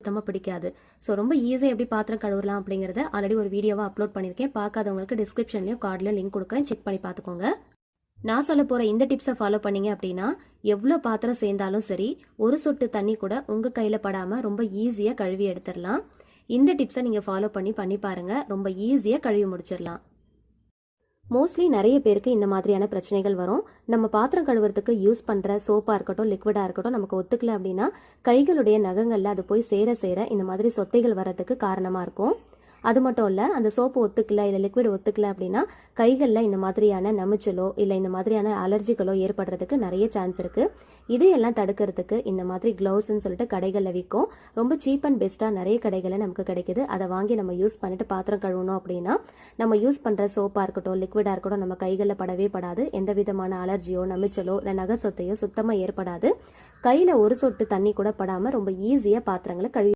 சுத்தமாக பிடிக்காது. ஸோ ரொம்ப ஈஸியாக எப்படி பாத்திரம் கழுவலாம் அப்படிங்கிறத ஆல்ரெடி ஒரு வீடியோவாக அப்லோட் பண்ணியிருக்கேன். பார்க்காதவங்களுக்கு டிஸ்கிரிப்ஷன்லையும் கார்ட்லையும் லிங்க் கொடுக்குறேன், செக் பண்ணி பார்த்துக்கோங்க. நான் சொல்ல போகிற இந்த டிப்ஸை ஃபாலோ பண்ணீங்க அப்படின்னா எவ்வளோ பாத்திரம் சேர்ந்தாலும் சரி, ஒரு சொட்டு தண்ணி கூட உங்கள் கையில் படாமல் ரொம்ப ஈஸியாக கழுவி எடுத்துடலாம். இந்த டிப்ஸை நீங்கள் ஃபாலோ பண்ணி பாருங்கள், ரொம்ப ஈஸியாக கழுவி முடிச்சிடலாம். மோஸ்ட்லி நிறைய பேருக்கு இந்த மாதிரியான பிரச்சனைகள் வரும். நம்ம பாத்திரம் கழுவுறதுக்கு யூஸ் பண்ணுற சோப்பாக இருக்கட்டும், லிக்விடாக இருக்கட்டும், நமக்கு ஒத்துக்கல அப்படின்னா கைகளுடைய நகங்களில் அது போய் சேர இந்த மாதிரி சொத்தைகள் வர்றதுக்கு காரணமாக இருக்கும். அது மட்டும் இல்லை, அந்த சோப்பு ஒத்துக்கல இல்லை லிக்விட் ஒத்துக்கல அப்படின்னா கைகளில் இந்த மாதிரியான நமிச்சலோ இல்லை இந்த மாதிரியான அலர்ஜிகளோ ஏற்படுறதுக்கு நிறைய சான்ஸ் இருக்குது. இதையெல்லாம் தடுக்கிறதுக்கு இந்த மாதிரி க்ளவுஸ்ன்னு சொல்லிட்டு கடைகளில் விற்கும். ரொம்ப சீப் அண்ட் பெஸ்ட்டாக நிறைய கடைகளில் நமக்கு கிடைக்குது. அதை வாங்கி நம்ம யூஸ் பண்ணிட்டு பாத்திரம் கழுவணும் அப்படின்னா நம்ம யூஸ் பண்ணுற சோப்பாக இருக்கட்டும், லிக்விடாக இருக்கட்டும், நம்ம கைகளில் படவே படாது. எந்த விதமான அலர்ஜியோ நமிச்சலோ இல்லை நகை சொத்தையோ சுத்தமாக ஏற்படாது. கையில் ஒரு சொட்டு தண்ணி கூட படாமல் ரொம்ப ஈஸியாக பாத்திரங்களை கழுவி